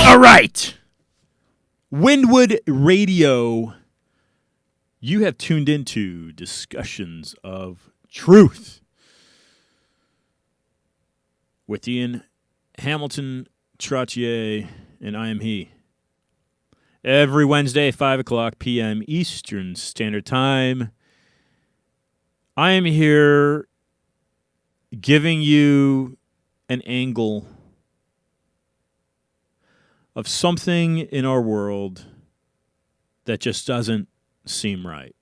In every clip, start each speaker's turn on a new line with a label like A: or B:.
A: All right. Windwood Radio, you have tuned into Discussions of Truth with Ian Hamilton, Trottier, and I am he. Every Wednesday, 5 o'clock p.m. Eastern Standard Time, I am here giving you an angle of something in our world that just doesn't seem right.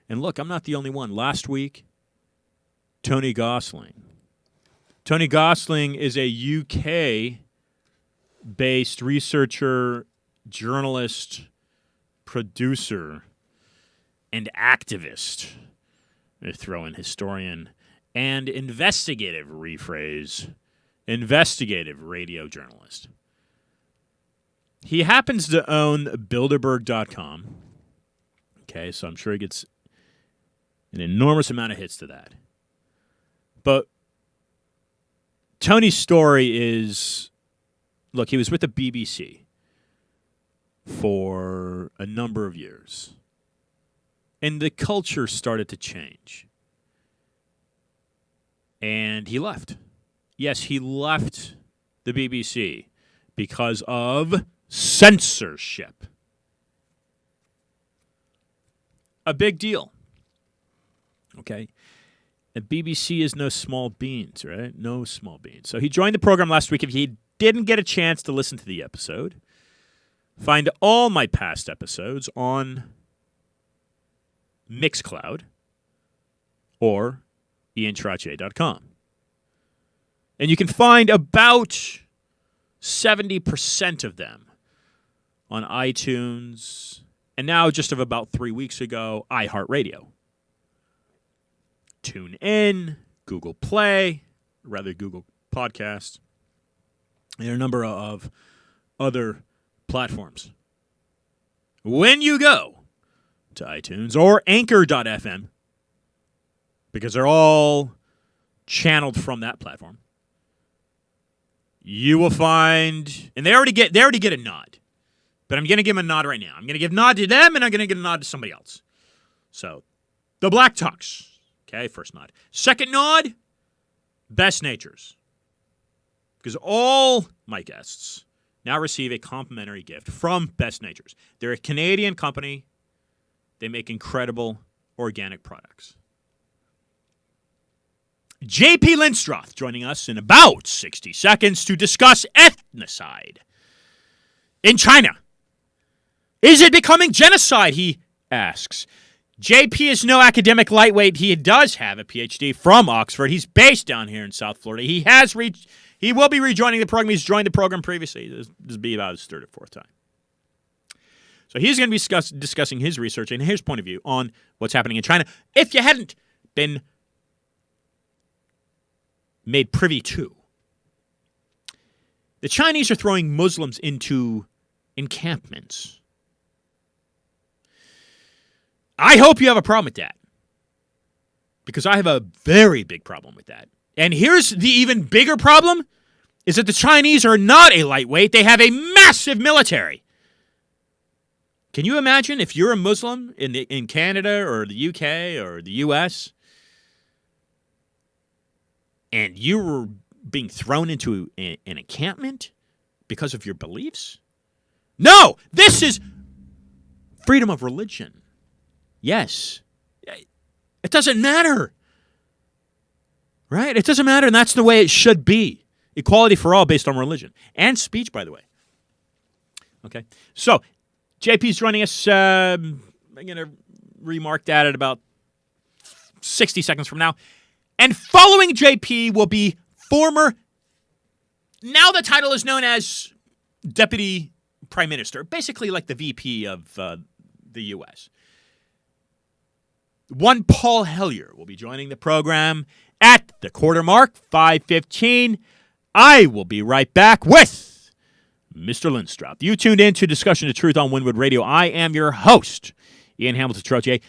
A: And look, I'm not the only one. Last week, Tony Gosling. Tony Gosling is a UK-based researcher, journalist, producer, and activist. I throw in historian and investigative radio journalist. He happens to own Bilderberg.com. Okay, so I'm sure he gets an enormous amount of hits to that. But Tony's story is, look, he was with the BBC for a number of years. And the culture started to change. And he left. Yes, he left the BBC because of censorship. A big deal. Okay. The BBC is no small beans, right? No small beans. So he joined the program last week. If he didn't get a chance to listen to the episode, find all my past episodes on Mixcloud or iantrottier.com. And you can find about 70% of them on iTunes, and now just of about 3 weeks ago, iHeartRadio. TuneIn, Google Podcast, and a number of other platforms. When you go to iTunes or Anchor.fm, because they're all channeled from that platform, you will find, and they already get a nod. But I'm going to give them a nod right now. I'm going to give a nod to them, and I'm going to give a nod to somebody else. So, the Black Talks. Okay, first nod. Second nod, Best Natures. Because all my guests now receive a complimentary gift from Best Natures. They're a Canadian company. They make incredible organic products. J.P. Lindstroth joining us in about 60 seconds to discuss ethnocide in China. Is it becoming genocide, he asks. JP is no academic lightweight. He does have a PhD from Oxford. He's based down here in South Florida. He will be rejoining the program. He's joined the program previously. This will be about his third or fourth time. So he's going to be discussing his research and his point of view on what's happening in China. If you hadn't been made privy to, the Chinese are throwing Muslims into encampments. I hope you have a problem with that, because I have a very big problem with that. And here's the even bigger problem, is that the Chinese are not a lightweight. They have a massive military. Can you imagine if you're a Muslim in Canada or the UK or the US and you were being thrown into an encampment because of your beliefs? No, this is freedom of religion. Yes. It doesn't matter. Right? It doesn't matter, and that's the way it should be. Equality for all based on religion. And speech, by the way. Okay? So, JP's joining us. I'm going to remark that at about 60 seconds from now. And following JP will be former, now the title is known as Deputy Prime Minister, basically like the VP of the U.S. One Paul Hellyer will be joining the program at the quarter mark, 5:15. I will be right back with Mr. Lindstroth. You tuned in to Discussion of Truth on Windwood Radio. I am your host, Ian Hamilton Trottier.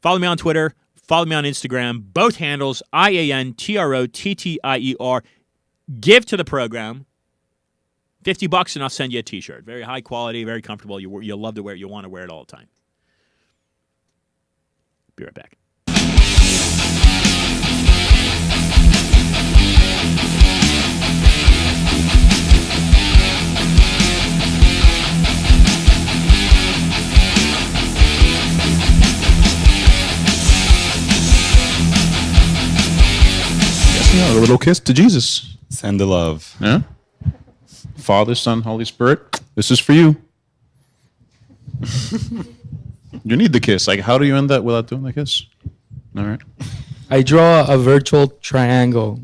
A: Follow me on Twitter. Follow me on Instagram. Both handles, IANTROTTIER. Give to the program. $50 and I'll send you a T-shirt. Very high quality, very comfortable. You'll love to wear it. You'll want to wear it all the time. Be right back.
B: Yeah, a little kiss to Jesus.
C: Send the love.
B: Yeah. Father, Son, Holy Spirit, this is for you. You need the kiss. Like, how do you end that without doing the kiss? All right.
D: I draw a virtual triangle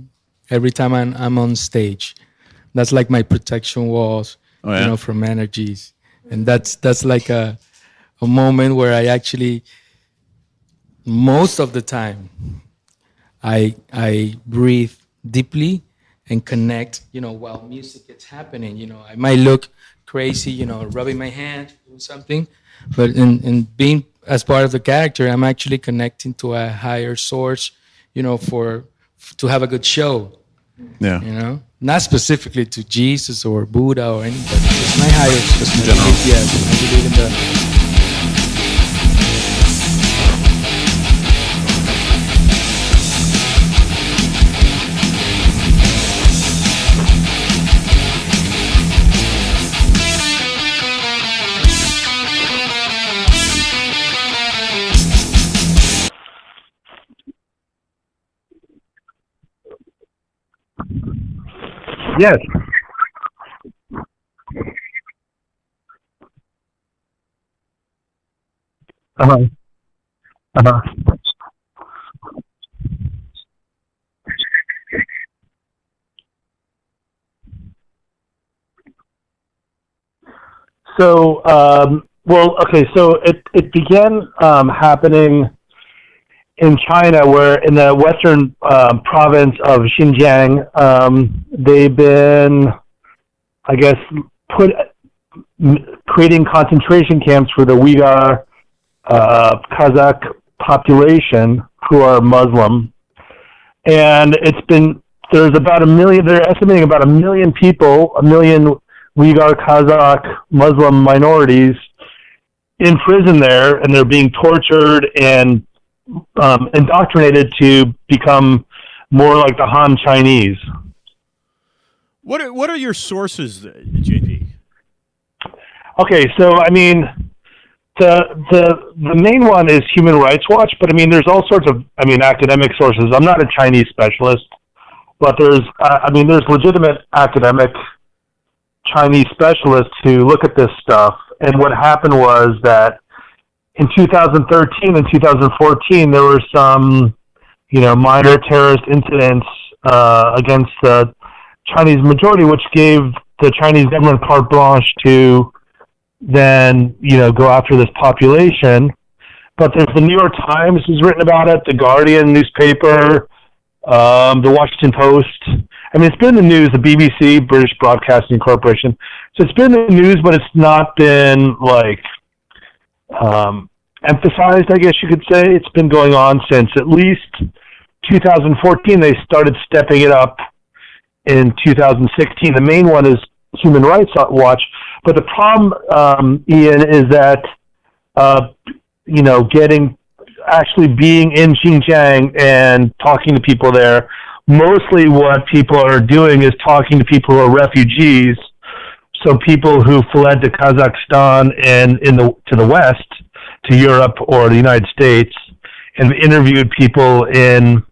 D: every time I'm on stage. That's like my protection walls, from energies. And that's like a moment where I actually, most of the time, I breathe deeply and connect, while music is happening. I might look crazy, rubbing my hand, doing something, but in being as part of the character, I'm actually connecting to a higher source, to have a good show.
B: Yeah.
D: Not specifically to Jesus or Buddha or anybody. It's my higher source.
B: In general.
D: Yes, I believe in that.
E: Yes. Uh-huh. Uh-huh. So, so it began happening in China, where in the western province of Xinjiang, they've been, I guess, creating concentration camps for the Uyghur Kazakh population who are Muslim. And there's about 1 million, they're estimating about 1 million people, 1 million Uyghur Kazakh Muslim minorities in prison there, and they're being tortured and indoctrinated to become more like the Han Chinese.
A: What are your sources, JP?
E: Okay, so I mean, the main one is Human Rights Watch, but I mean, there's all sorts of academic sources. I'm not a Chinese specialist, but there's legitimate academic Chinese specialists who look at this stuff. And what happened was that in 2013 and 2014, there were some, minor terrorist incidents against the Chinese majority, which gave the Chinese government carte blanche to then, go after this population. But there's the New York Times has written about it, the Guardian newspaper, the Washington Post. I mean, it's been in the news, the BBC, British Broadcasting Corporation. So it's been in the news, but it's not been emphasized, I guess you could say. It's been going on since at least 2014. They started stepping it up in 2016. The main one is Human Rights Watch. But the problem, Ian, is that, actually being in Xinjiang and talking to people there, mostly what people are doing is talking to people who are refugees. So people who fled to Kazakhstan and to the West, to Europe or the United States, and interviewed people in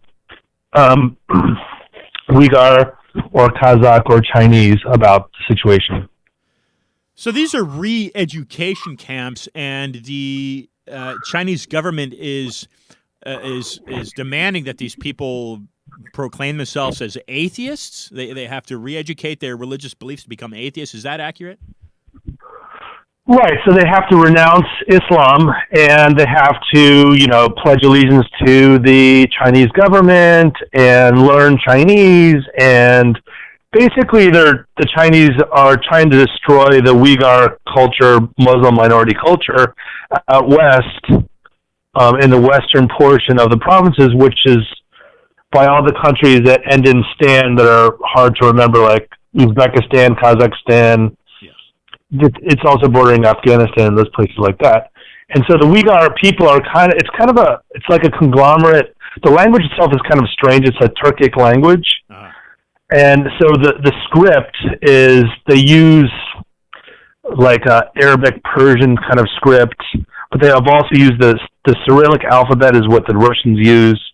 E: Uyghur or Kazakh or Chinese about the situation.
A: So these are re-education camps, and the Chinese government is demanding that these people proclaim themselves as atheists. They have to re-educate their religious beliefs to become atheists. Is that accurate?
E: Right. So they have to renounce Islam, and they have to, pledge allegiance to the Chinese government and learn Chinese. And basically, the Chinese are trying to destroy the Uyghur culture, Muslim minority culture, out west, in the western portion of the provinces, which is by all the countries that end in "stan" that are hard to remember, like Uzbekistan, Kazakhstan.
A: Yeah.
E: It's also bordering Afghanistan and those places like that. And so the Uyghur people are it's like a conglomerate. The language itself is kind of strange. It's a Turkic language.
A: Uh-huh.
E: And so the script is, they use like a Arabic Persian kind of script, but they have also used the Cyrillic alphabet is what the Russians use.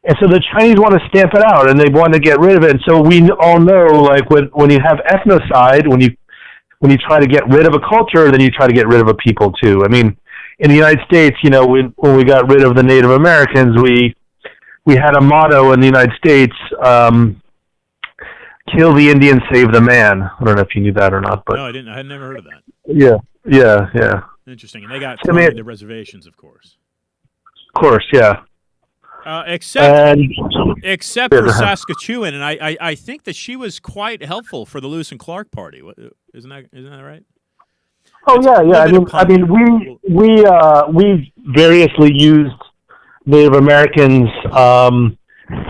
E: And so the Chinese want to stamp it out, and they want to get rid of it. And so we all know, like, when you have ethnocide, when you try to get rid of a culture, then you try to get rid of a people too. I mean, in the United States, you know, when we got rid of the Native Americans, we had a motto in the United States, kill the Indian, save the man. I don't know if you knew that or not, but
A: no, I didn't. I had never heard of that.
E: Yeah.
A: Interesting. And they got thrown into reservations, of course.
E: Of course, yeah.
A: Except for Saskatchewan, and I think that she was quite helpful for the Lewis and Clark Party. Isn't that right?
E: Oh yeah. I mean, we variously used Native Americans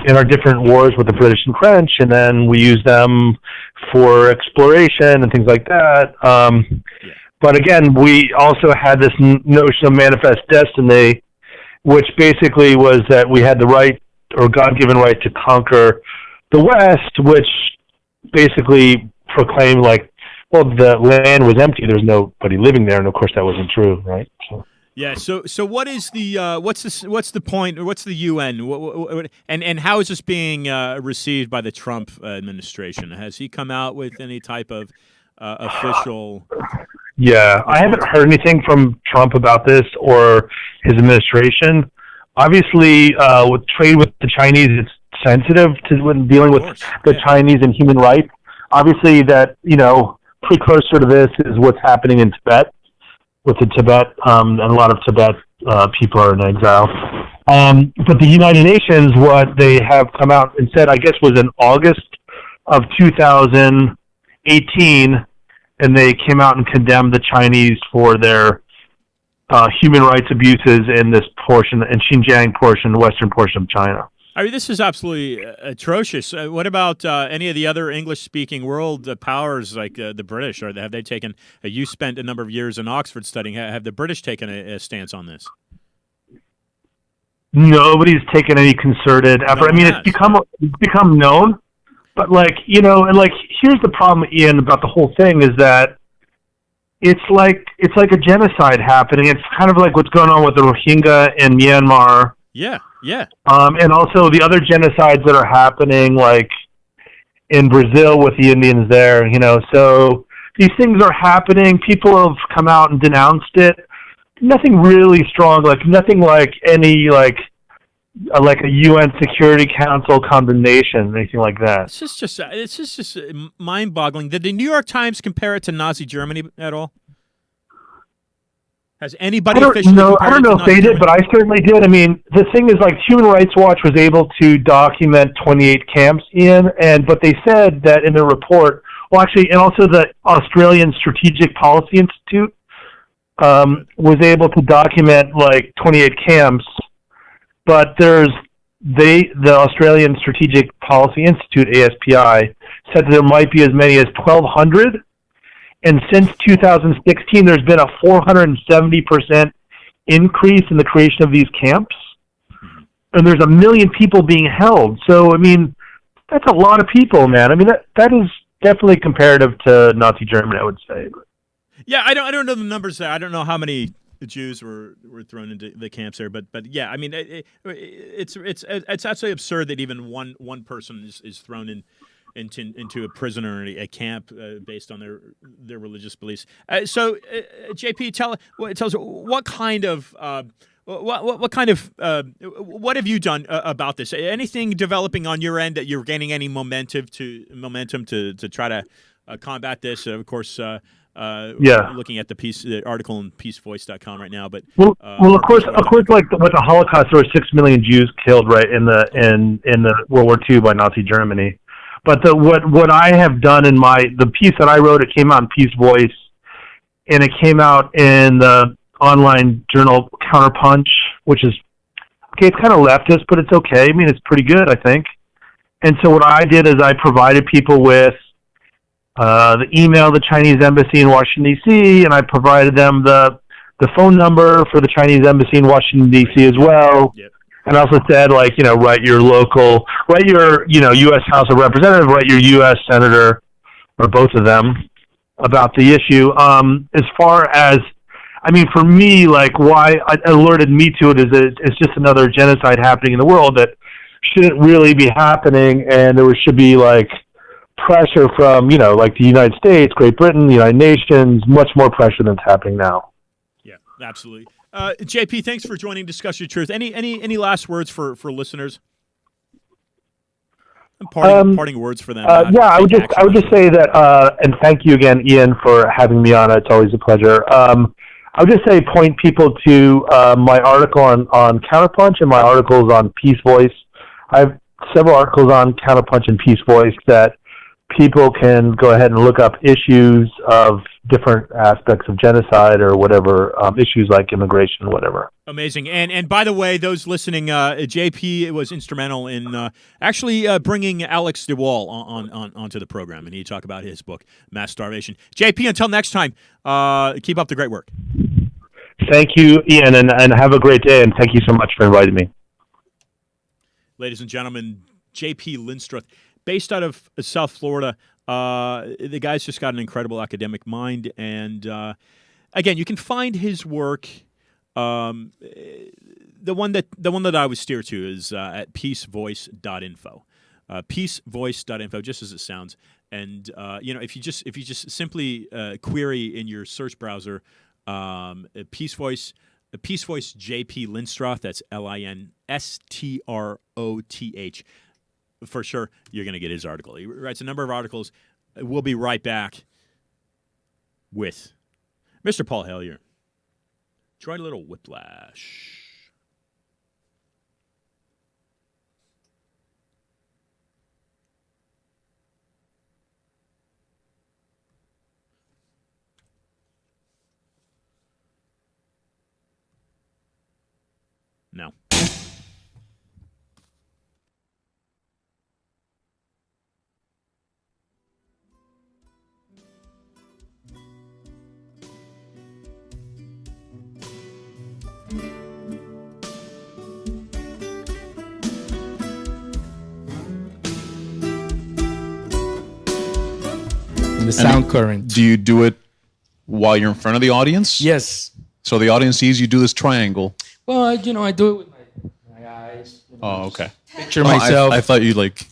E: in our different wars with the British and French, and then we used them for exploration and things like that. But again, we also had this notion of manifest destiny, which basically was that we had the right, or God-given right, to conquer the West, which basically proclaimed, like, well, the land was empty, there's nobody living there, and of course that wasn't true, right? So.
A: Yeah. So what is the what's the point, or what's the UN? And how is this being received by the Trump administration? Has he come out with any type of official?
E: Yeah, I haven't heard anything from Trump about this or his administration. Obviously, with trade with the Chinese, it's sensitive to when dealing with the Chinese and human rights. Obviously, that, you know, precursor to this is what's happening in Tibet, with the Tibet, and a lot of Tibet people are in exile. But the United Nations, what they have come out and said, I guess, was in August of 2018. And they came out and condemned the Chinese for their human rights abuses in this portion, in Xinjiang portion, the western portion of China.
A: I mean, this is absolutely atrocious. What about any of the other English-speaking world powers, like the British? Or have they taken? You spent a number of years in Oxford studying. Have the British taken a stance on this?
E: Nobody's taken any concerted effort. I mean, it's become known. But, like, you know, and, like, here's the problem, Ian, about the whole thing is that it's like a genocide happening. It's kind of like what's going on with the Rohingya in Myanmar.
A: Yeah.
E: And also the other genocides that are happening, like, in Brazil with the Indians there, you know. So these things are happening. People have come out and denounced it. Nothing really strong, like, nothing like any, like a UN Security Council condemnation, anything like that.
A: It's just mind-boggling. Did the New York Times compare it to Nazi Germany at all? Has anybody officially compared
E: I don't know if they did, but I certainly did. I mean, the thing is, like, Human Rights Watch was able to document 28 camps, Ian, but they said that in their report, well, actually, and also the Australian Strategic Policy Institute was able to document, like, 28 camps. But the Australian Strategic Policy Institute, ASPI, said that there might be as many as 1,200. And since 2016, there's been a 470% increase in the creation of these camps. And there's 1 million people being held. So, I mean, that's a lot of people, man. I mean, that is definitely comparative to Nazi Germany, I would say.
A: Yeah, I don't know the numbers there. I don't know how many the Jews were thrown into the camps there, but yeah, I mean, it's absolutely absurd that even one person is thrown into a prison or a camp based on their religious beliefs. So, JP, tell us what kind of what have you done about this? Anything developing on your end that you're gaining any momentum to try to combat this? Of course. Looking at the article on peacevoice.com right now, but
E: of course, like with the Holocaust, there were 6 million Jews killed, right, in the World War II by Nazi Germany. But what I have done in the piece that I wrote, it came out in Peace Voice, and it came out in the online journal Counterpunch, which is okay. It's kind of leftist, but it's okay. I mean, it's pretty good, I think. And so what I did is I provided people with the email of the Chinese embassy in Washington, D.C., and I provided them the phone number for the Chinese embassy in Washington, D.C. as well.
A: Yep.
E: And I also said, like, write your U.S. House of Representative, write your U.S. Senator, or both of them, about the issue. As far as, for me, like, why it alerted me to it is that it's just another genocide happening in the world that shouldn't really be happening, and there should be, like, pressure from, like the United States, Great Britain, the United Nations, much more pressure than's happening now.
A: Yeah, absolutely. JP, thanks for joining Discuss Your Truth. Any last words for listeners? Parting words for them.
E: I would just say that, and thank you again, Ian, for having me on. It's always a pleasure. I would just say point people to my article on Counterpunch and my articles on Peace Voice. I have several articles on Counterpunch and Peace Voice that people can go ahead and look up issues of different aspects of genocide or whatever, issues like immigration, whatever.
A: Amazing. And by the way, those listening, JP was instrumental in actually bringing Alex DeWall onto the program, and he talked about his book, Mass Starvation. JP, until next time, keep up the great work.
E: Thank you, Ian, and have a great day, and thank you so much for inviting me.
A: Ladies and gentlemen, JP Lindstruth, based out of South Florida. The guy's just got an incredible academic mind, and again, you can find his work. The one that I would steer to is at peacevoice.info. Peacevoice.info, just as it sounds. And if you just simply query in your search browser Peace Voice JP Lindstruth, that's Linstroth. For sure, you're going to get his article. He writes a number of articles. We'll be right back with Mr. Paul Hellyer. Try a little whiplash. No.
D: The sound current.
B: Do you do it while you're in front of the audience?
D: Yes.
B: So the audience sees you do this triangle.
D: Well, I do it with my eyes.
B: Oh, okay.
D: Picture myself.
B: I thought you like.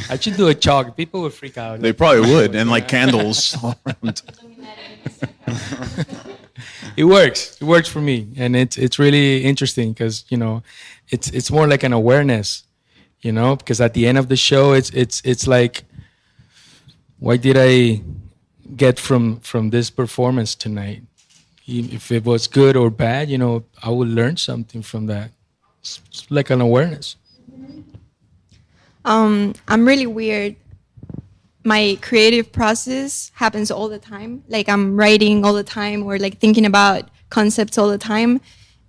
D: I should do a chalk. People would freak out.
B: They probably would, and like candles all around.
D: It works. It works for me, and it's really interesting because it's more like an awareness, because at the end of the show, it's like, what did I get from this performance tonight? If it was good or bad, I would learn something from that. It's like an awareness.
C: I'm really weird. My creative process happens all the time. Like I'm writing all the time or like thinking about concepts all the time.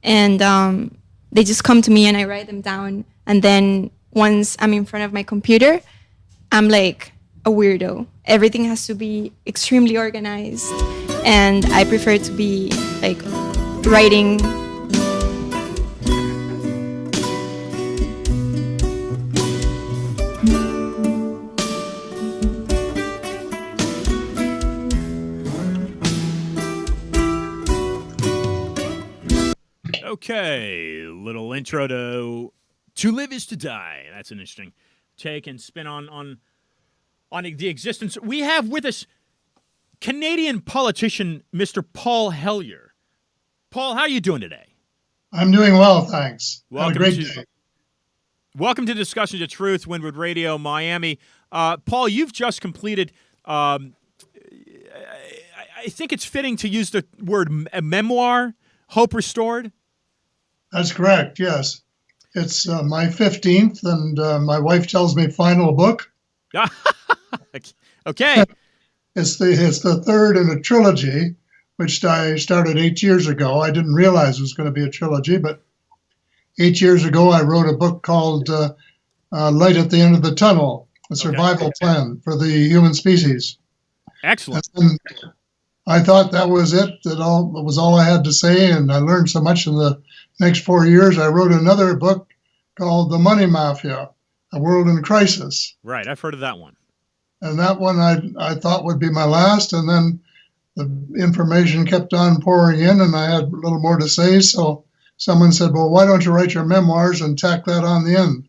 C: And they just come to me and I write them down. And then once I'm in front of my computer, I'm like a weirdo. Everything has to be extremely organized. And I prefer to be like writing.
A: Okay, little intro to Live is to Die. That's an interesting take and spin on the existence. We have with us Canadian politician Mr. Paul Hellyer. Paul, how are you doing today?
F: I'm doing well, thanks.
A: Welcome
F: Had a great day.
A: Welcome to Discussions of Truth, Windward Radio, Miami. Paul, you've just completed, I think it's fitting to use the word memoir, Hope Restored.
F: That's correct, yes. It's my 15th, and my wife tells me final book.
A: Okay.
F: It's the third in a trilogy, which I started 8 years ago. I didn't realize it was going to be a trilogy, but 8 years ago I wrote a book called Light at the End of the Tunnel, a survival plan for the human species.
A: Excellent.
F: And I thought that was it. That was all I had to say, and I learned so much in the next 4 years. I wrote another book called The Money Mafia: A World in Crisis.
A: Right, I've heard of that one.
F: And that one I thought would be my last, and then the information kept on pouring in, and I had a little more to say. So someone said, well, why don't you write your memoirs and tack that on the end,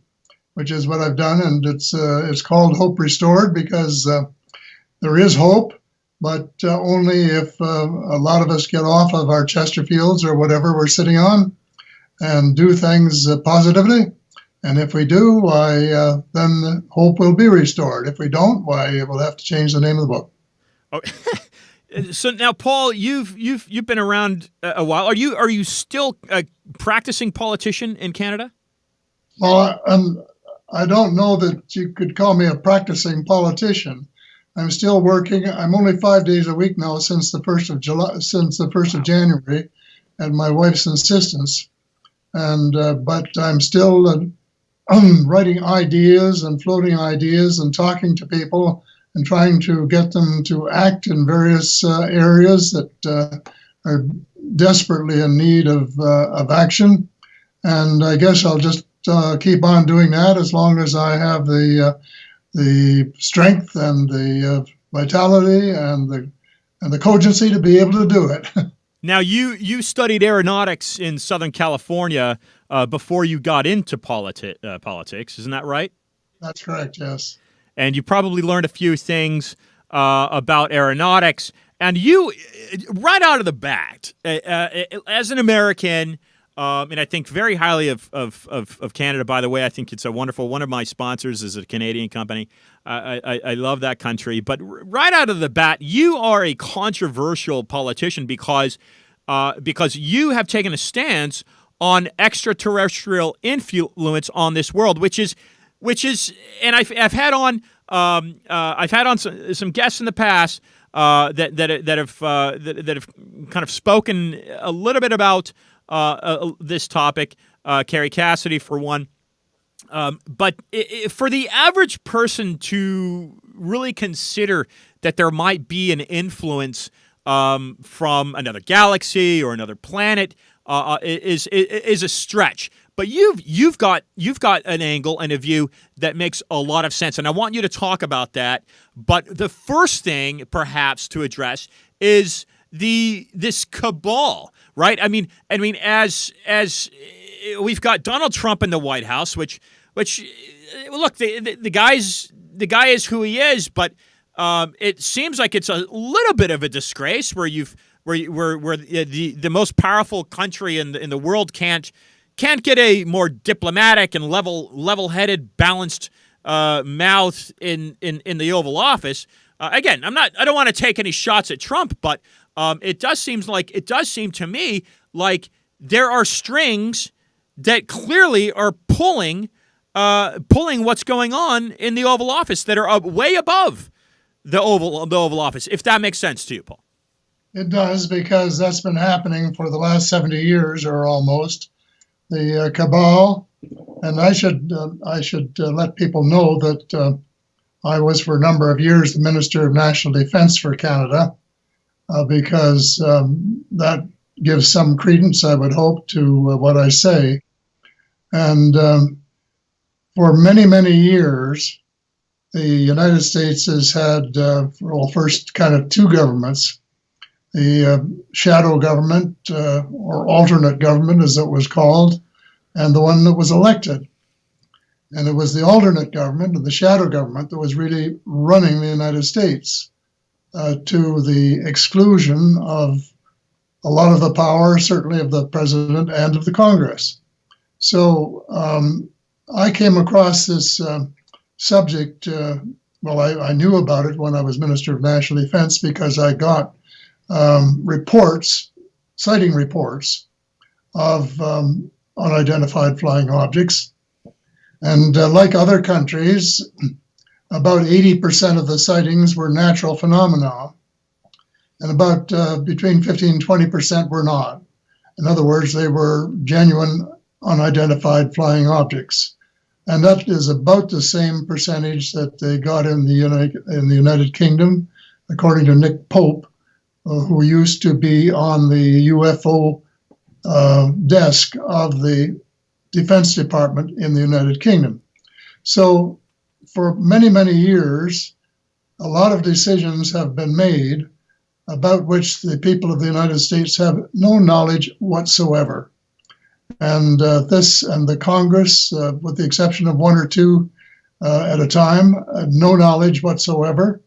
F: which is what I've done. And it's called Hope Restored, because there is hope, but only if a lot of us get off of our Chesterfields or whatever we're sitting on and do things positively. And if we do, why, then hope will be restored. If we don't, why, we'll have to change the name of the book.
A: Oh. So now, Paul, you've been around a while. Are you still a practicing politician in Canada?
F: Well, I don't know that you could call me a practicing politician. I'm still working. I'm only 5 days a week now since the 1st of July, since the 1st of January, at my wife's insistence. And but I'm still writing ideas and floating ideas and talking to people and trying to get them to act in various areas that are desperately in need of action. And I guess I'll just keep on doing that as long as I have the strength and the vitality and the cogency to be able to do it.
A: Now, you studied aeronautics in Southern California before you got into politics, isn't that right?
F: That's correct, yes.
A: And you probably learned a few things about aeronautics. And you, right out of the bat, as an American, and I think very highly of Canada, by the way. I think it's a wonderful, one of my sponsors is a Canadian company. I love that country. But right out of the bat, you are a controversial politician because you have taken a stance on extraterrestrial influence on this world, which is, and I've had on some guests in the past that have kind of spoken a little bit about this topic. Carrie Cassidy, for one, but for the average person to really consider that there might be an influence from another galaxy or another planet is a stretch. But you've got an angle and a view that makes a lot of sense, and I want you to talk about that. But the first thing, perhaps, to address is this cabal, right? I mean, as we've got Donald Trump in the White House, which look, the guy is who he is, but it seems like it's a little bit of a disgrace where the most powerful country in the world can't get a more diplomatic and level-headed, balanced mouth in the Oval Office. Again, I don't want to take any shots at Trump, but it does seem to me like there are strings that clearly are pulling what's going on in the Oval Office that are way above the Oval Office. If that makes sense to you, Paul.
F: It does, because that's been happening for the last 70 years or almost. The cabal, and I should let people know that I was for a number of years the Minister of National Defence for Canada, because that gives some credence, I would hope, to what I say. And for many, many years, the United States has had, first kind of two governments. The shadow government, or alternate government as it was called, and the one that was elected. And it was the alternate government, or the shadow government, that was really running the United States to the exclusion of a lot of the power, certainly of the president and of the Congress. So I came across this subject, I knew about it when I was Minister of National Defense, because I got sighting reports of unidentified flying objects. And like other countries, about 80% of the sightings were natural phenomena, and about between 15 and 20% were not. In other words, they were genuine unidentified flying objects. And that is about the same percentage that they got in the United Kingdom, according to Nick Pope, who used to be on the UFO desk of the Defense Department in the United Kingdom. So for many, many years, a lot of decisions have been made about which the people of the United States have no knowledge whatsoever. And the Congress, with the exception of one or two at a time, no knowledge whatsoever,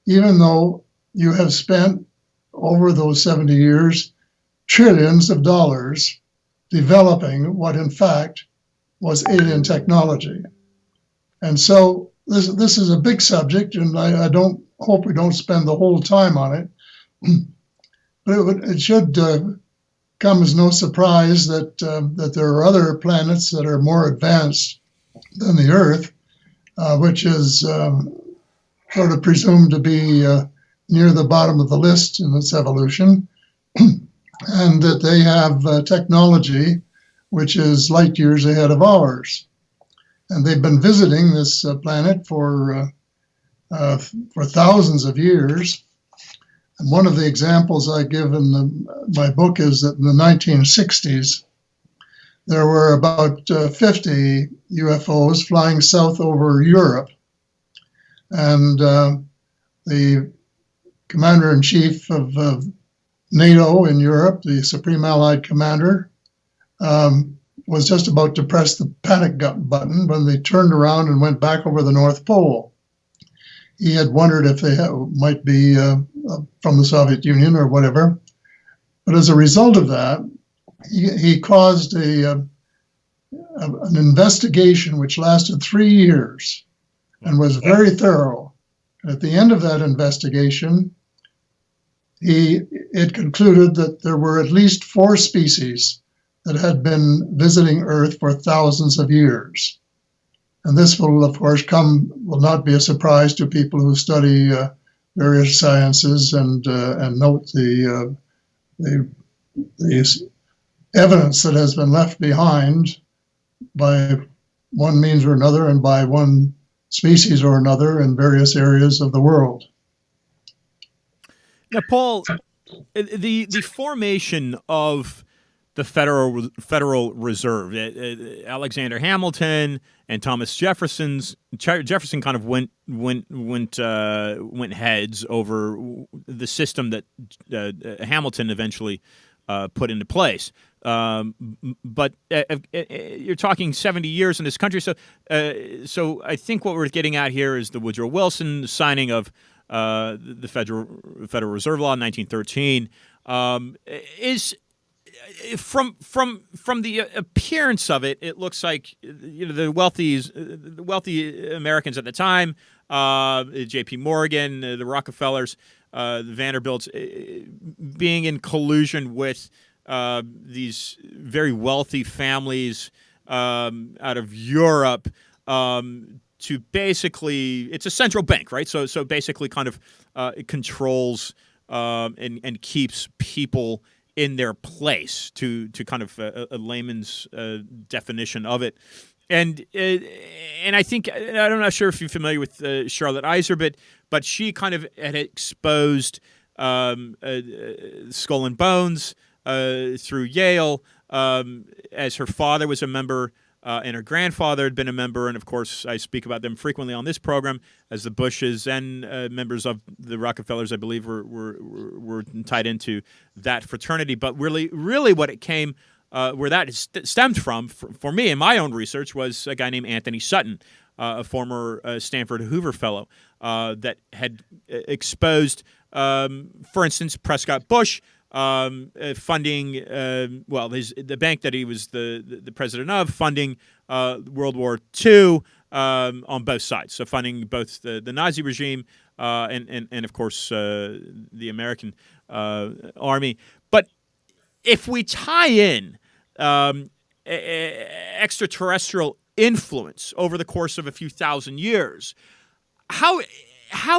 F: even though you have spent over those 70 years trillions of dollars developing what in fact was alien technology. And so this is a big subject, and I don't hope we don't spend the whole time on it. But it should come as no surprise that there are other planets that are more advanced than the Earth, which is sort of presumed to be near the bottom of the list in its evolution, and that they have technology which is light years ahead of ours. And they've been visiting this planet for thousands of years. And one of the examples I give in my book is that in the 1960s, there were about 50 UFOs flying south over Europe. And the commander-in-chief of NATO in Europe, the Supreme Allied Commander, was just about to press the panic button when they turned around and went back over the North Pole. He had wondered if they might be from the Soviet Union or whatever. But as a result of that, he caused an investigation which lasted 3 years and was very thorough. And at the end of that investigation, it concluded that there were at least 4 species that had been visiting Earth for thousands of years. And this will, of course, will not be a surprise to people who study various sciences and note the evidence that has been left behind by one means or another and by one species or another in various areas of the world.
A: Now, Paul, the formation of the Federal Reserve, Alexander Hamilton and Thomas Jefferson kind of went heads over the system that Hamilton eventually put into place. But you're talking 70 years in this country, so I think what we're getting at here is the Woodrow Wilson signing of the Federal Reserve Law in 1913 is. From the appearance of it, it looks like the wealthy Americans at the time, J.P. Morgan, the Rockefellers, the Vanderbilts, being in collusion with these very wealthy families out of Europe to basically, it's a central bank, right? So basically, kind of it controls and keeps people in their place, to kind of a layman's definition of it. And I think, I'm not sure if you're familiar with Charlotte Iser, but she kind of had exposed Skull and Bones through Yale, as her father was a member and her grandfather had been a member, and of course I speak about them frequently on this program, as the Bushes and members of the Rockefellers, I believe, were tied into that fraternity. But really what it came, where that stemmed from, for me in my own research, was a guy named Anthony Sutton, a former Stanford Hoover Fellow, that had exposed, for instance, Prescott Bush, funding, the bank that he was the president of, funding World War II on both sides. So funding both the Nazi regime and of course the American army. But if we tie in extraterrestrial influence over the course of a few thousand years, how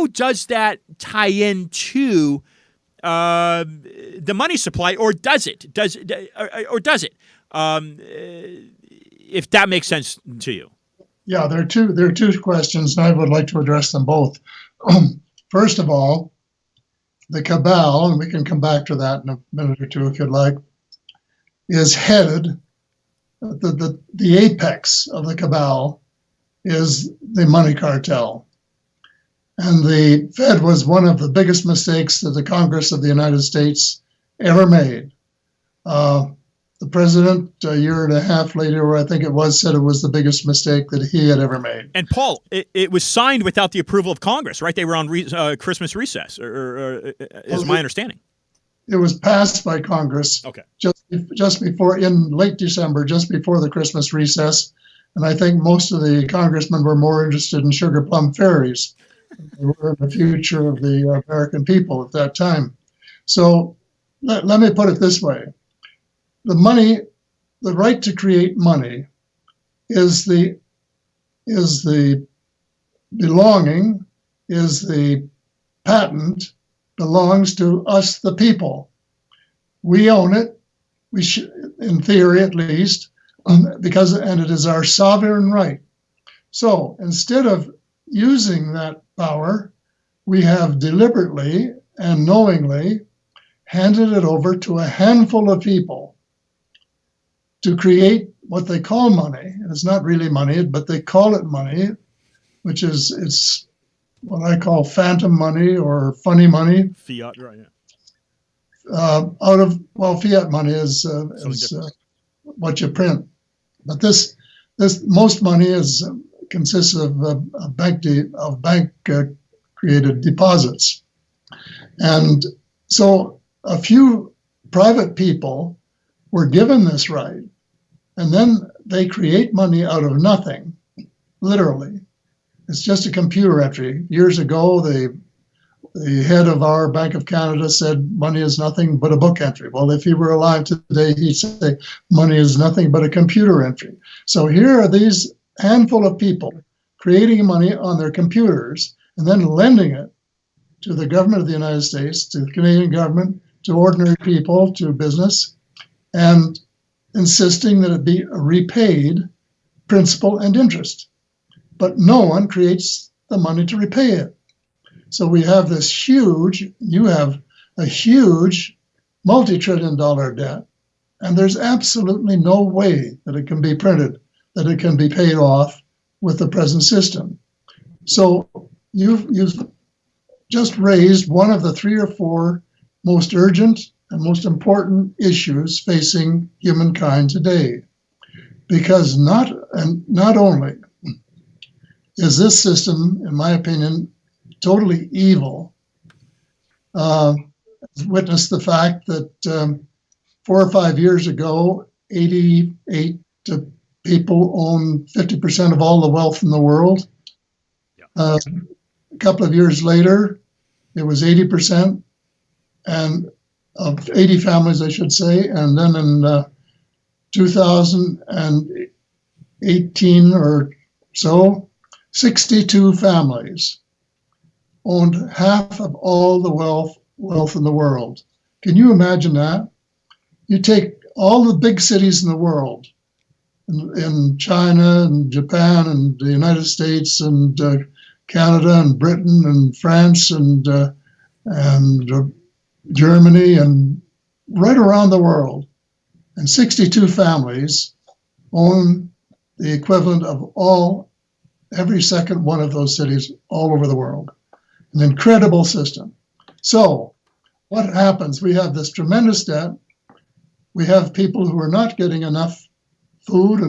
A: does that tie into the money supply, or does it? If that makes sense to you.
F: Yeah, there are two questions, and I would like to address them both. First of all, the cabal, and we can come back to that in a minute or two if you'd like, is headed, the apex of the cabal is the money cartel. And the Fed was one of the biggest mistakes that the Congress of the United States ever made. The president, a year and a half later, I think it was, said it was the biggest mistake that he had ever made.
A: And Paul, it was signed without the approval of Congress, right? They were on Christmas recess, is my understanding.
F: It was passed by Congress just before, in late December, just before the Christmas recess. And I think most of the congressmen were more interested in sugar plum fairies than they were in the future of the American people at that time. So let me put it this way. The right to create money is the belonging, is the patent, belongs to us, the people. We own it, we should, in theory at least, and it is our sovereign right. So instead of using that power, we have deliberately and knowingly handed it over to a handful of people to create what they call money. And it's not really money, but they call it money, which is, it's what I call phantom money or funny money.
A: Fiat, right? Yeah.
F: Fiat money is what you print, but this most money consists of bank created deposits, and so a few private people were given this right, and then they create money out of nothing, literally. It's just a computer entry. Years ago, the head of our Bank of Canada said money is nothing but a book entry. Well, if he were alive today, he'd say money is nothing but a computer entry. So here are these handful of people creating money on their computers and then lending it to the government of the United States, to the Canadian government, to ordinary people, to business, and insisting that it be repaid principal and interest. But no one creates the money to repay it. So we have this you have a huge multi-trillion-dollar debt, and there's absolutely no way that it can be printed, that it can be paid off with the present system. So you've just raised one of the 3 or 4 most urgent and most important issues facing humankind today. Because not only is this system, in my opinion, totally evil, witness the fact that 4 or 5 years ago, 88 people own 50% of all the wealth in the world. A couple of years later, it was 80%, and of 80 families, I should say. And then in 2018 or so, 62 families owned half of all the wealth in the world. Can you imagine that? You take all the big cities in the world, in China and Japan and the United States and Canada and Britain and France and Germany and right around the world, and 62 families own the equivalent of every second one of those cities all over the world. An incredible system. So what happens? We have this tremendous debt. We have people who are not getting enough food,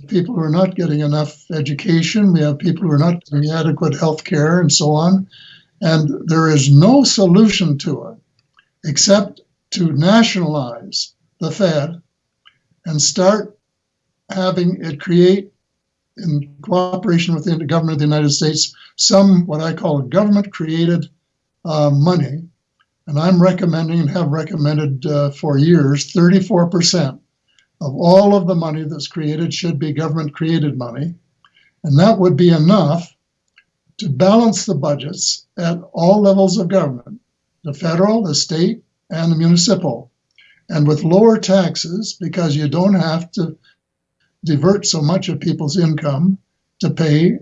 F: people who are not getting enough education. We have people who are not getting adequate health care and so on. And there is no solution to it except to nationalize the Fed and start having it create, in cooperation with the government of the United States, some what I call government-created money. And I'm recommending and have recommended for years, 34% of all of the money that's created should be government-created money. And that would be enough to balance the budgets at all levels of government, the federal, the state, and the municipal. And with lower taxes, because you don't have to divert so much of people's income to pay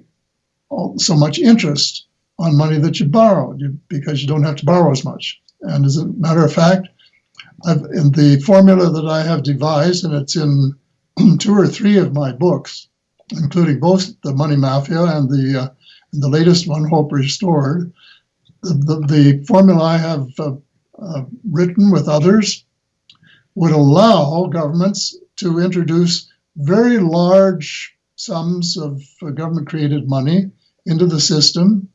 F: so much interest on money that you borrowed because you don't have to borrow as much. And as a matter of fact, in the formula that I have devised, and it's in 2 or 3 of my books, including both The Money Mafia and the latest one, Hope Restored, the formula I have written with others would allow governments to introduce very large sums of government-created money into the system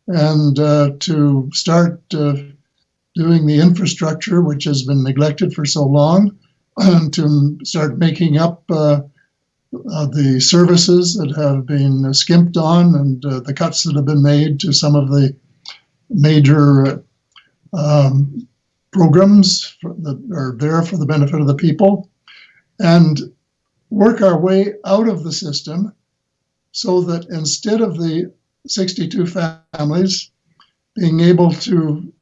F: and to start doing the infrastructure, which has been neglected for so long, and to start making up the services that have been skimped on and the cuts that have been made to some of the major programs that are there for the benefit of the people, and work our way out of the system so that instead of the 62 families being able to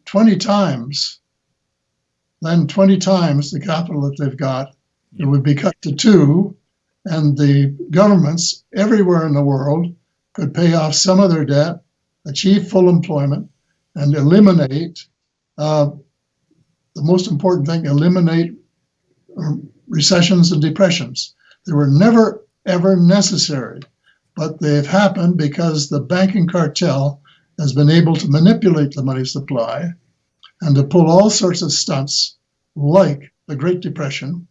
F: 20 times the capital that they've got, it would be cut to 2, and the governments everywhere in the world could pay off some of their debt, achieve full employment, and eliminate, the most important thing, eliminate recessions and depressions. They were never, ever necessary, but they've happened because the banking cartel has been able to manipulate the money supply and to pull all sorts of stunts like the Great Depression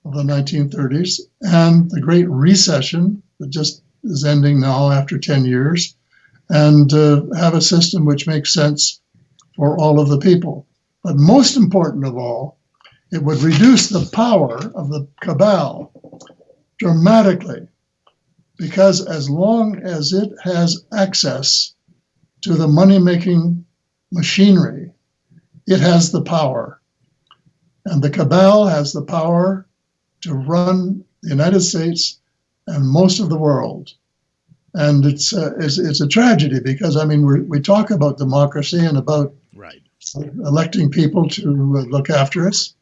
F: of the 1930s and the Great Recession that just is ending now after 10 years, and have a system which makes sense for all of the people. But most important of all, it would reduce the power of the cabal dramatically, because as long as it has access to the money-making machinery, it has the power. And the cabal has the power to run the United States and most of the world. And it's a tragedy because, I mean, we talk about democracy and about electing people to look after us.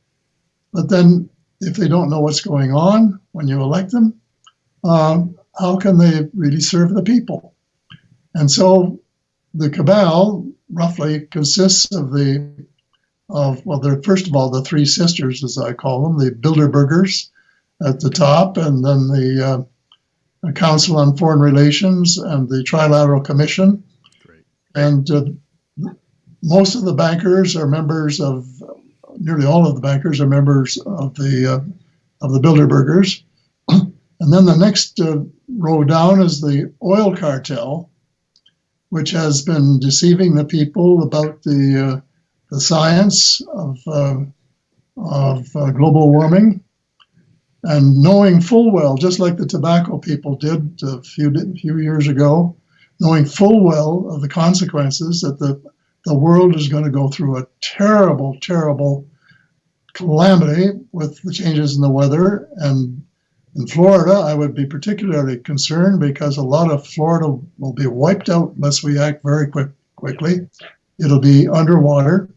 F: But then if they don't know what's going on when you elect them, how can they really serve the people? And so the cabal roughly consists of first of all, the 3 sisters, as I call them, the Bilderbergers at the top, and then the Council on Foreign Relations and the Trilateral Commission. Great. And most of the bankers are members of, nearly all of the bankers are members of the Bilderbergers. And then the next row down is the oil cartel, which has been deceiving the people about the science of global warming, and knowing full well, just like the tobacco people did a few years ago, knowing full well of the consequences that the world is going to go through a terrible, terrible calamity with the changes in the weather. And in Florida, I would be particularly concerned because a lot of Florida will be wiped out unless we act very quickly. It'll be underwater.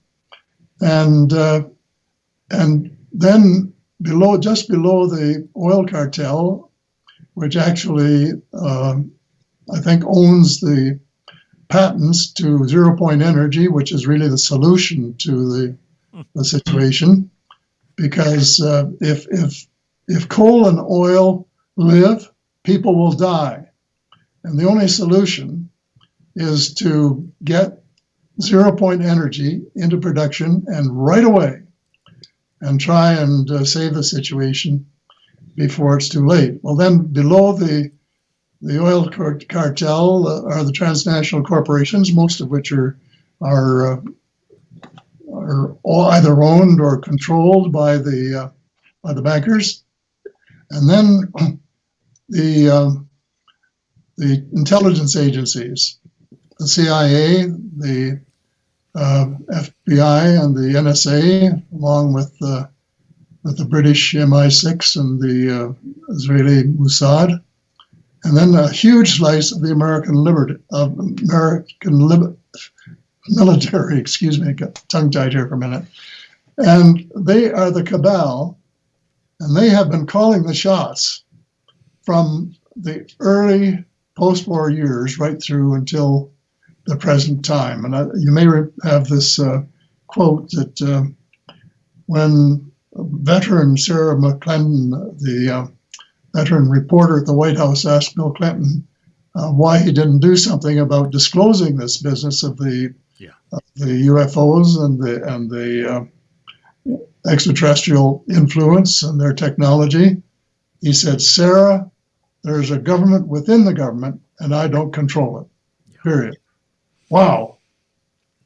F: And then just below the oil cartel, which actually I think owns the patents to zero-point energy, which is really the solution to the situation, because if coal and oil live, people will die, and the only solution is to get zero-point energy into production and right away, and try and save the situation before it's too late. Well, then below the oil cartel are the transnational corporations, most of which are either owned or controlled by the bankers, and then the intelligence agencies, the CIA, the FBI, and the NSA, along with the British MI6 and the Israeli Mossad, and then a huge slice of the American military. Excuse me, I got tongue-tied here for a minute. And they are the cabal, and they have been calling the shots from the early post-war years right through until the present time. And you may have this quote that when veteran Sarah McClendon, the veteran reporter at the White House, asked Bill Clinton why he didn't do something about disclosing this business of the UFOs and the extraterrestrial influence and their technology. He said, "Sarah, there's a government within the government, and I don't control it." Period. Wow.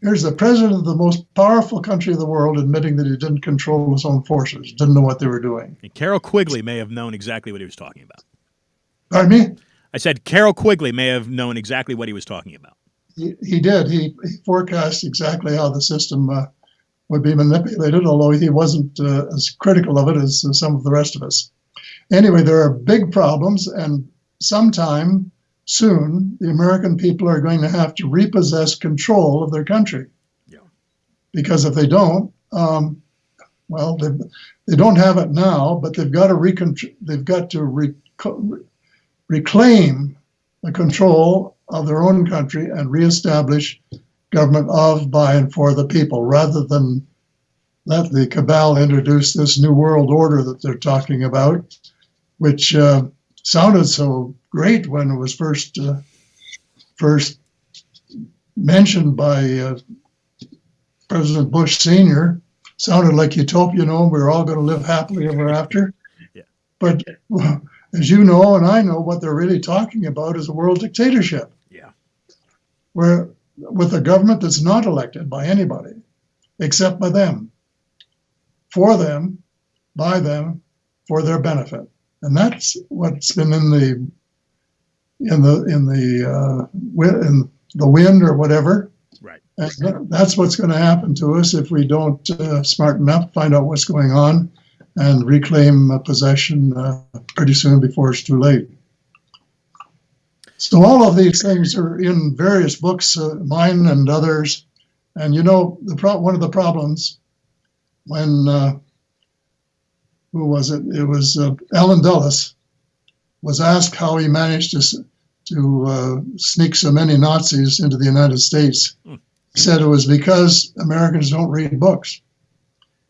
F: Here's the president of the most powerful country of the world admitting that he didn't control his own forces, didn't know what they were doing.
A: And Carol Quigley may have known exactly what he was talking about.
F: Pardon me?
A: I said Carol Quigley may have known exactly what he was talking about.
F: He did. He forecast exactly how the system would be manipulated, although he wasn't as critical of it as some of the rest of us. Anyway, there are big problems, and sometime soon the American people are going to have to repossess control of their country.
A: Yeah.
F: Because if they don't, well, they don't have it now, but they've got to reclaim the control of their own country and reestablish government of, by, and for the people, rather than let the cabal introduce this new world order that they're talking about, which sounded so great when it was first mentioned by President Bush Sr. Sounded like utopia, we're all going to live happily ever after.
A: Yeah.
F: But as you know, and I know, what they're really talking about is a world dictatorship.
A: Yeah.
F: Where, with a government that's not elected by anybody, except by them, for them, by them, for their benefit. And that's what's been in the wind or whatever.
A: Right.
F: And that's what's going to happen to us if we don't smarten up, find out what's going on, and reclaim possession pretty soon before it's too late. So all of these things are in various books, mine and others. And one of the problems when who was it? It was Alan Dulles was asked how he managed to sneak so many Nazis into the United States. He said it was because Americans don't read books.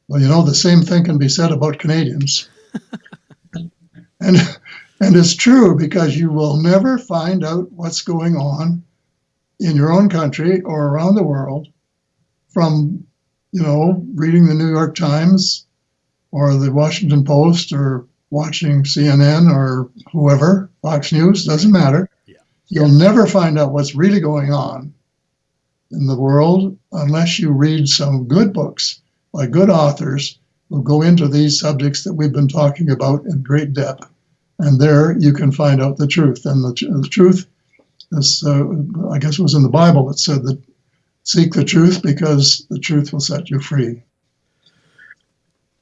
F: Well, the same thing can be said about Canadians. and it's true, because you will never find out what's going on in your own country or around the world from, reading the New York Times or the Washington Post or watching CNN or whoever, Fox News, doesn't matter.
A: Yeah.
F: You'll never find out what's really going on in the world unless you read some good books by good authors who go into these subjects that we've been talking about in great depth. And there you can find out the truth. And the truth is, I guess it was in the Bible that said that seek the truth because the truth will set you free.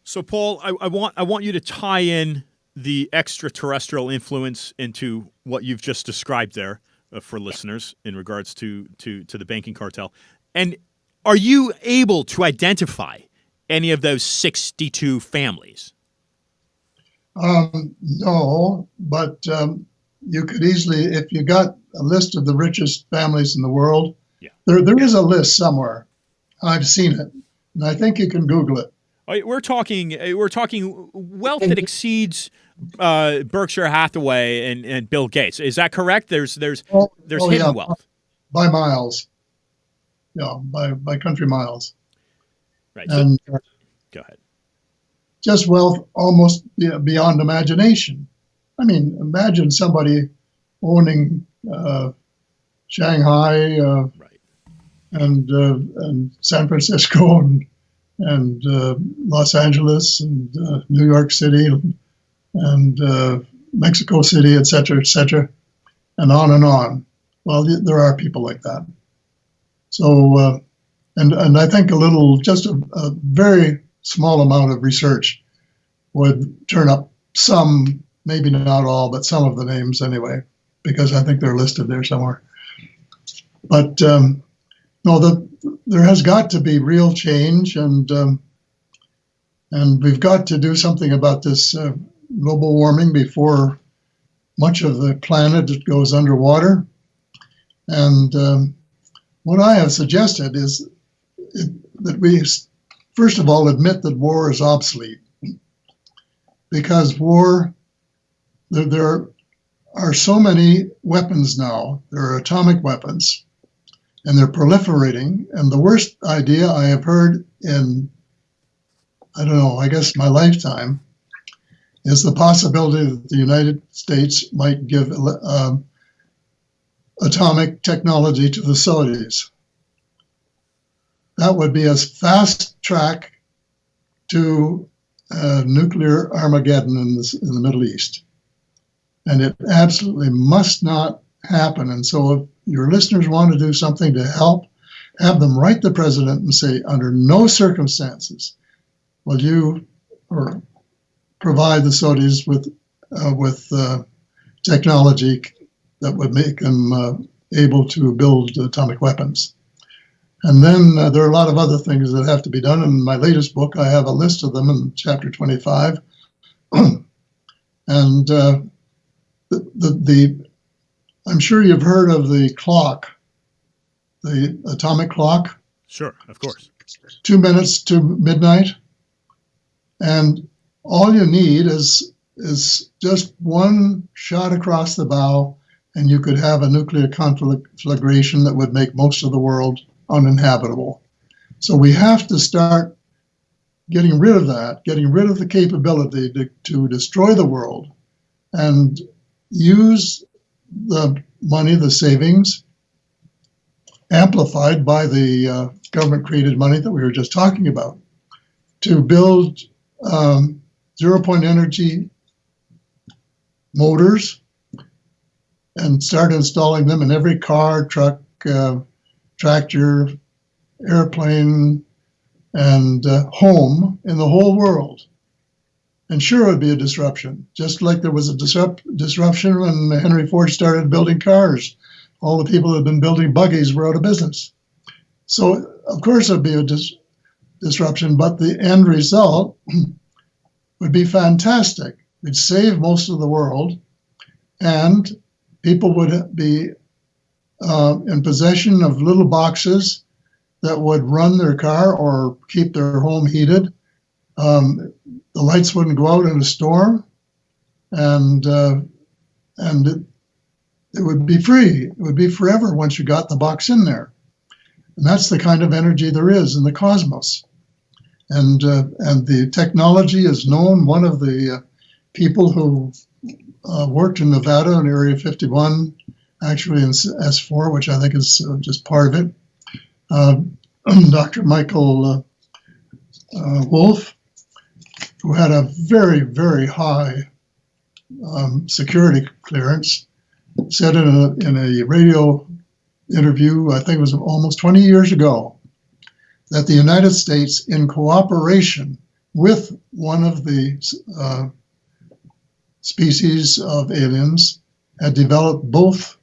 A: So, Paul, I want you to tie in the extraterrestrial influence into what you've just described there for listeners in regards to the banking cartel. And are you able to identify any of those 62 families?
F: No, but you could easily, if you got a list of the richest families in the world, there is a list somewhere. I've seen it, and I think you can Google it.
A: We're talking wealth that exceeds Berkshire Hathaway and Bill Gates. Is that correct? There's hidden wealth
F: by miles. Yeah, by country miles.
A: Right.
F: And
A: go ahead.
F: Just wealth almost beyond imagination. I mean, imagine somebody owning Shanghai and San Francisco and Los Angeles and New York City and Mexico City, et cetera, and on and on. Well, there are people like that. So, and I think just a very small amount of research would turn up some, maybe not all, but some of the names anyway, because I think they're listed there somewhere. But there has got to be real change, and we've got to do something about this global warming before much of the planet goes underwater. And what I have suggested is that we, first of all, admit that war is obsolete. Because war, there are so many weapons now. There are atomic weapons, and they're proliferating. And the worst idea I have heard in, I don't know, I guess my lifetime, is the possibility that the United States might give atomic technology to the Saudis. That would be a fast track to nuclear Armageddon in the Middle East. And it absolutely must not happen. And so if your listeners want to do something to help, have them write the president and say, under no circumstances will you provide the Saudis with technology that would make them able to build atomic weapons. And then there are a lot of other things that have to be done. In my latest book, I have a list of them in chapter 25. And I'm sure you've heard of the clock, the atomic clock.
A: Sure, of course.
F: 2 minutes to midnight. And all you need is just one shot across the bow, and you could have a nuclear conflagration that would make most of the world uninhabitable. So we have to start getting rid of that, getting rid of the capability to destroy the world, and use the money, the savings, amplified by the government-created money that we were just talking about, to build zero-point energy motors and start installing them in every car, truck, tractor, airplane, and home in the whole world. And sure, it would be a disruption, just like there was a disruption when Henry Ford started building cars. All the people that had been building buggies were out of business. So, of course, it would be a disruption, but the end result would be fantastic. We'd save most of the world, and people would be in possession of little boxes that would run their car or keep their home heated. The lights wouldn't go out in a storm, and it would be free. It would be forever once you got the box in there. And that's the kind of energy there is in the cosmos. And the technology is known. One of the people who worked in Nevada in Area 51, actually in S4, which I think is just part of it, Dr. Michael Wolf, who had a very, very high security clearance, said in a radio interview, I think it was almost 20 years ago, that the United States, in cooperation with one of the species of aliens, had developed both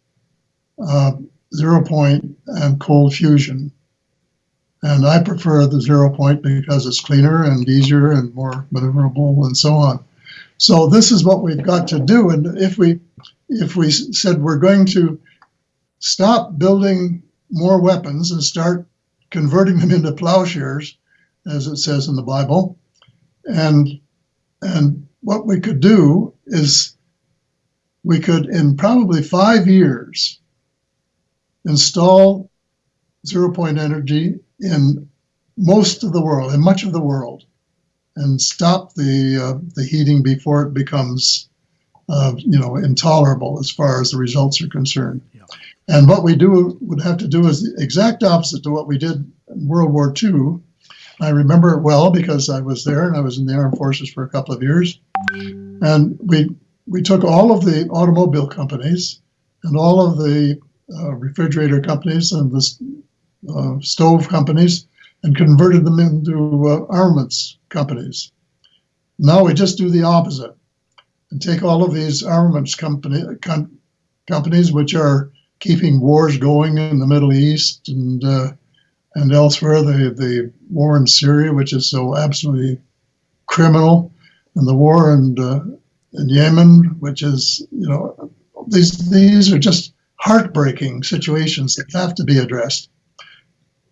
F: zero point and cold fusion. And I prefer the 0 point because it's cleaner and easier and more maneuverable and so on. So this is what we've got to do. And if we said we're going to stop building more weapons and start converting them into plowshares, as it says in the Bible, and what we could do is we could, in probably 5 years, install 0 point energy in most of the world, in much of the world, and stop the heating before it becomes, intolerable as far as the results are concerned.
A: Yeah.
F: And what we would have to do is the exact opposite to what we did in World War II. I remember it well because I was there and I was in the armed forces for a couple of years. And we took all of the automobile companies and all of the refrigerator companies and the stove companies and converted them into armaments companies. Now we just do the opposite and take all of these armaments companies which are keeping wars going in the Middle East and elsewhere, the war in Syria, which is so absolutely criminal, and the war in in Yemen, which is, these are just heartbreaking situations that have to be addressed,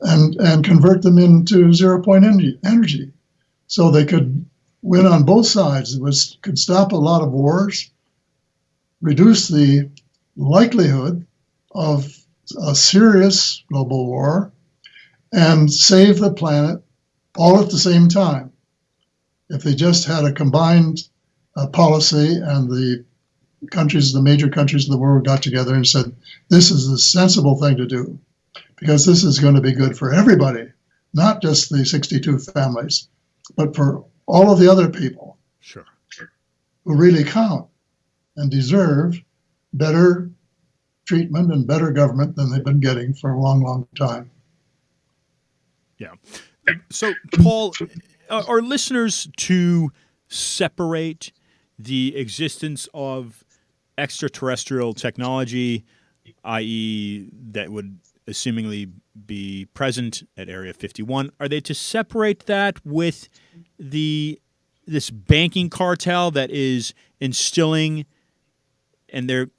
F: and convert them into zero-point energy, so they could win on both sides. Could stop a lot of wars, reduce the likelihood of a serious global war, and save the planet all at the same time. If they just had a combined policy, and the major countries of the world got together and said, this is the sensible thing to do, because this is going to be good for everybody, not just the 62 families, but for all of the other people
A: Sure.
F: who really count and deserve better treatment and better government than they've been getting for a long, long time.
A: Yeah. So, Paul, are listeners to separate the existence of extraterrestrial technology, i.e., that would assumingly be present at Area 51? Are they to separate that with this banking cartel that is instilling, and they're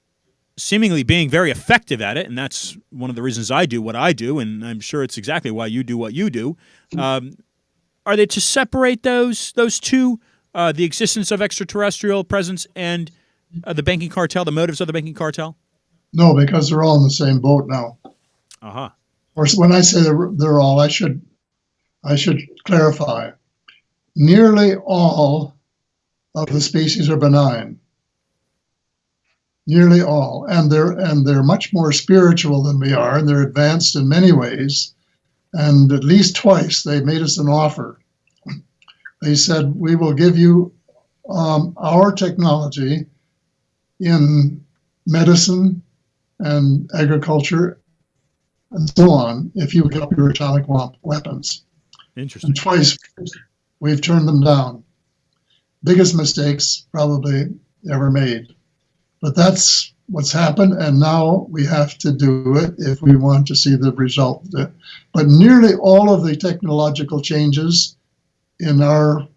A: seemingly being very effective at it, and that's one of the reasons I do what I do, and I'm sure it's exactly why you do what you do. Are they to separate those two, the existence of extraterrestrial presence and the banking cartel, the motives of the banking cartel?
F: No, because they're all in the same boat now.
A: Uh-huh.
F: Or when I say they're all, I should clarify. Nearly all of the species are benign. Nearly all, and they're much more spiritual than we are, and they're advanced in many ways. And at least twice they made us an offer. They said, we will give you our technology in medicine and agriculture and so on if you give up your atomic weapons.
A: Interesting.
F: And twice we've turned them down. Biggest mistakes probably ever made. But that's what's happened, and now we have to do it if we want to see the result. But nearly all of the technological changes in our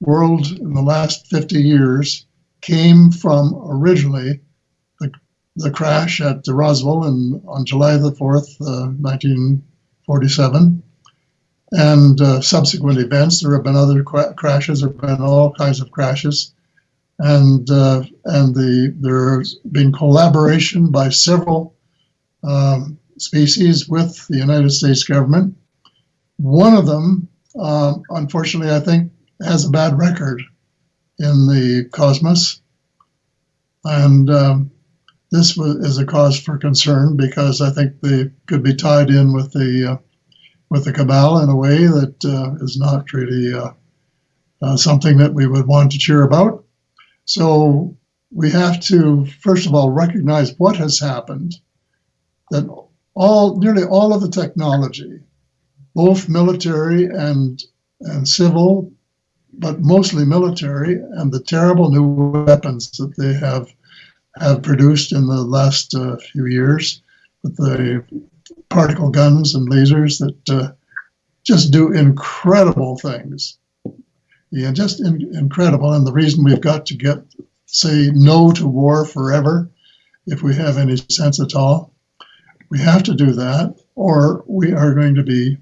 F: world in the last 50 years came from originally the crash at Roswell on July the 4th, 1947, and subsequent events. There have been other crashes. There have been all kinds of crashes. And there's been collaboration by several species with the United States government. One of them, unfortunately, I think, has a bad record in the cosmos, and this is a cause for concern, because I think they could be tied in with the cabal in a way that is not really something that we would want to cheer about. So we have to, first of all, recognize what has happened, that nearly all of the technology, both military and civil, but mostly military, and the terrible new weapons that they have produced in the last few years, with the particle guns and lasers that just do incredible things. Yeah, just incredible. And the reason we've got to say no to war forever, if we have any sense at all, we have to do that, or we are going to be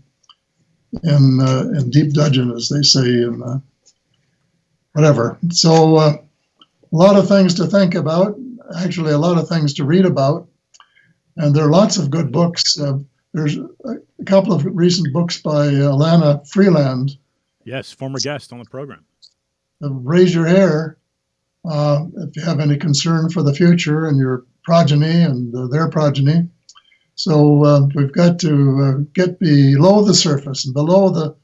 F: in deep dudgeon, as they say, in whatever. So a lot of things to think about, actually a lot of things to read about, and there are lots of good books. There's a couple of recent books by Alana Freeland.
A: Yes, former guest on the program.
F: Raise your hair if you have any concern for the future and your progeny and their progeny. So we've got to get below the surface and below the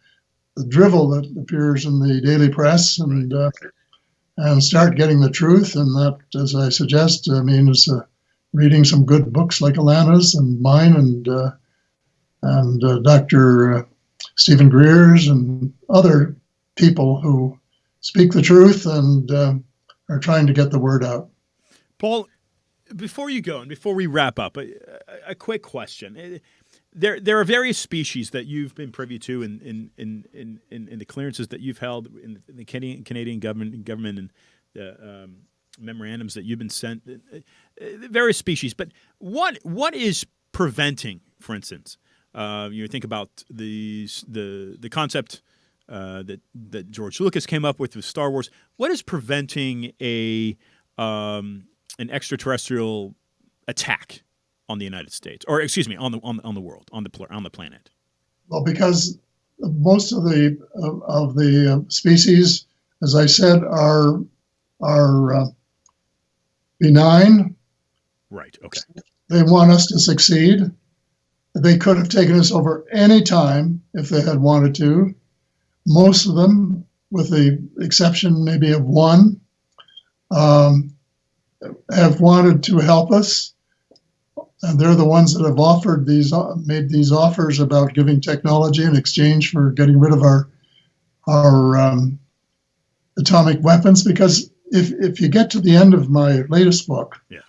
F: drivel that appears in the daily press, and start getting the truth. And that, as I suggest, means reading some good books like Alana's and mine and Dr. Stephen Greer's and other people who speak the truth and are trying to get the word out.
A: Paul, before you go and before we wrap up, a quick question. There are various species that you've been privy to in the clearances that you've held in the Canadian government and memorandums that you've been sent, various species. But what is preventing, for instance, you think about the concept that George Lucas came up with Star Wars. What is preventing an extraterrestrial attack on the United States, or excuse me, on the world, on the planet?
F: Well, because most of the species, as I said, are benign.
A: Right. Okay.
F: They want us to succeed. They could have taken us over any time if they had wanted to. Most of them, with the exception maybe of one, have wanted to help us. And they're the ones that have made these offers about giving technology in exchange for getting rid of our atomic weapons. Because if you get to the end of my latest book,
A: yeah,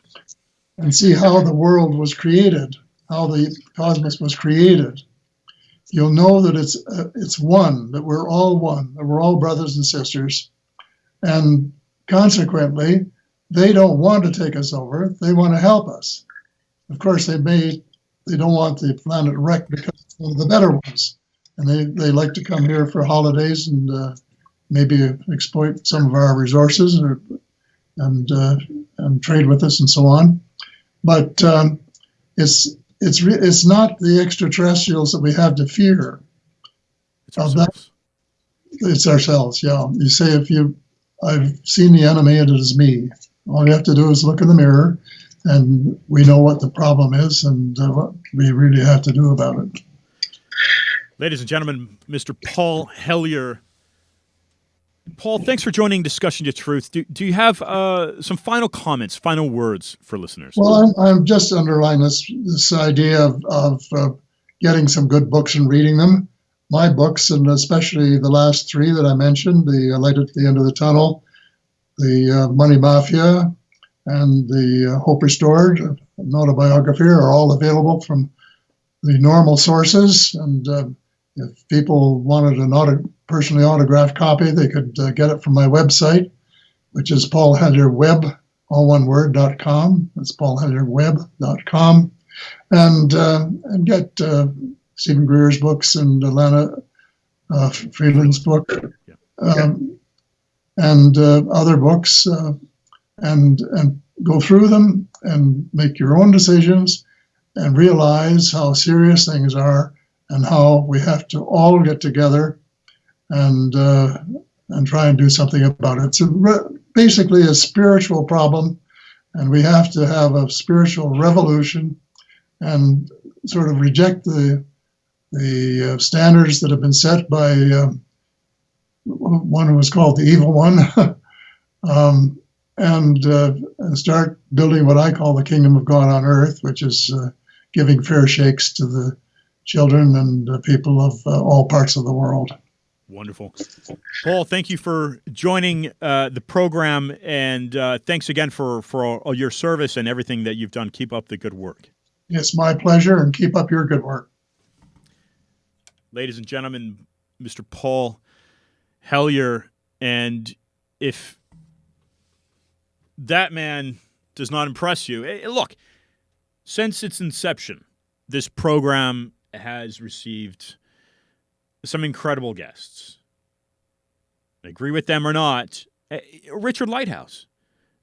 F: and see how the world was created, how the cosmos was created, you'll know that it's one, that we're all one, that we're all brothers and sisters, and consequently, they don't want to take us over. They want to help us. Of course, they don't want the planet wrecked because it's one of the better ones, and they like to come here for holidays and maybe exploit some of our resources and trade with us and so on. But it's not the extraterrestrials that we have to fear.
A: It's ourselves.
F: It's ourselves. Yeah. You say I've seen the enemy and it is me. All you have to do is look in the mirror, and we know what the problem is and what we really have to do about it.
A: Ladies and gentlemen, Mr. Paul Hellyer. Paul, thanks for joining Discussion to Truth. Do you have some final comments, final words for listeners?
F: Well, I'm just underlining this idea of getting some good books and reading them. My books, and especially the last three that I mentioned, The Light at the End of the Tunnel, The Money Mafia, and The Hope Restored, an autobiography, are all available from the normal sources. And if people wanted an personally autographed copy, they could get it from my website, which is paulhellyerweb, all one word, .com. That's paulhellyerweb.com. And get Stephen Greer's books and Alana Friedland's book, and other books, and go through them and make your own decisions and realize how serious things are and how we have to all get together and try and do something about it. It's basically a spiritual problem, and we have to have a spiritual revolution and sort of reject the standards that have been set by one who was called the Evil One, and start building what I call the kingdom of God on earth, which is giving fair shakes to the children and people of all parts of the world.
A: Wonderful. Paul, thank you for joining the program, and thanks again for all your service and everything that you've done. Keep up the good work.
F: It's my pleasure, and keep up your good work.
A: Ladies and gentlemen, Mr. Paul Hellyer, and if that man does not impress you, look, since its inception, this program has received some incredible guests. Agree with them or not, Richard Lighthouse.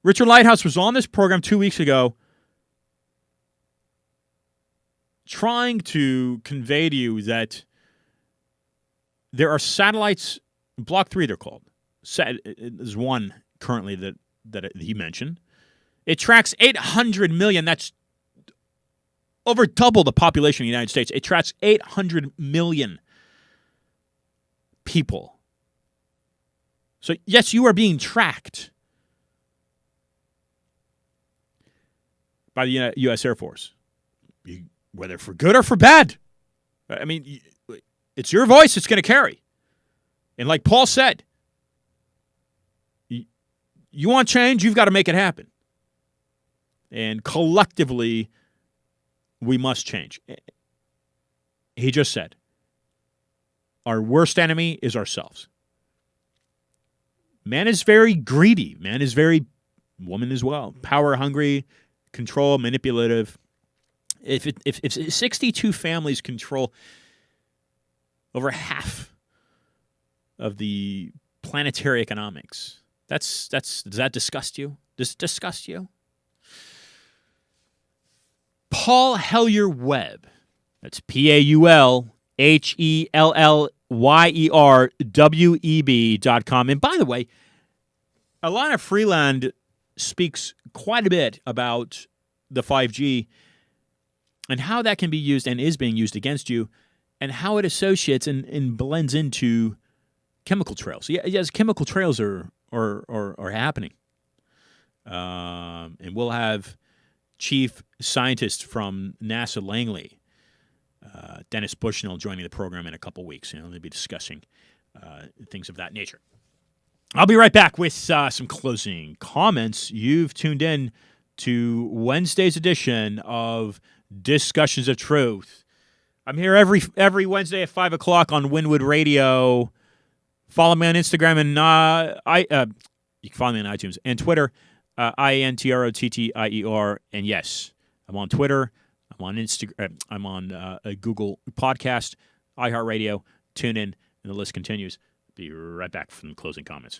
A: Richard Lighthouse was on this program 2 weeks ago trying to convey to you that there are satellites, Block 3 they're called. There's one currently that he mentioned. It tracks 800 million. That's over double the population of the United States. It tracks 800 million people. So, yes, you are being tracked by the U.S. Air Force, whether for good or for bad. I mean, it's your voice it's going to carry. And like Paul said, you want change, you've got to make it happen. And collectively, we must change. He just said, our worst enemy is ourselves. Man is very greedy. Man is very, woman as well, power hungry, control, manipulative. If 62 families control over half of the planetary economics, does that disgust you? Does it disgust you? Paul Hellyer Webb. That's PaulHellyrWeb.com. And by the way, Alana Freeland speaks quite a bit about the 5G and how that can be used and is being used against you, and how it associates and blends into chemical trails. Yes, chemical trails are happening. And we'll have Chief Scientist from NASA Langley, Dennis Bushnell, joining the program in a couple weeks. They'll be discussing things of that nature. I'll be right back with some closing comments. You've tuned in to Wednesday's edition of Discussions of Truth. I'm here every Wednesday at 5 o'clock on Wynwood Radio. Follow me on Instagram, and you can follow me on iTunes and Twitter, INTROTTIER. And yes, I'm on Twitter. I'm on Instagram. I'm on Google Podcast, iHeartRadio, TuneIn, and the list continues. Be right back from the closing comments.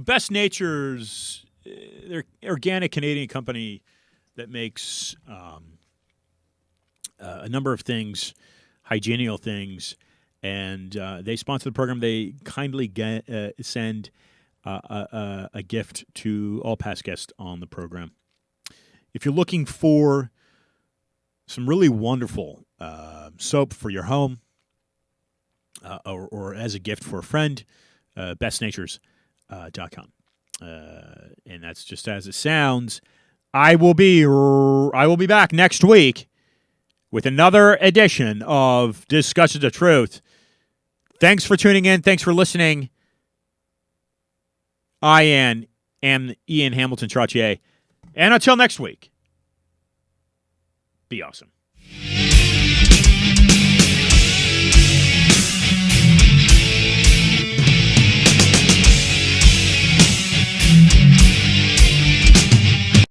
A: Best Nature's, they're an organic Canadian company that makes a number of things, hygienial things, and they sponsor the program. They kindly send a gift to all past guests on the program. If you're looking for some really wonderful soap for your home or as a gift for a friend, bestnatures.com. And that's just as it sounds. I will be back next week with another edition of Discussions of Truth. Thanks for tuning in. Thanks for listening. I am Ian Hamilton Trottier. And until next week, be awesome.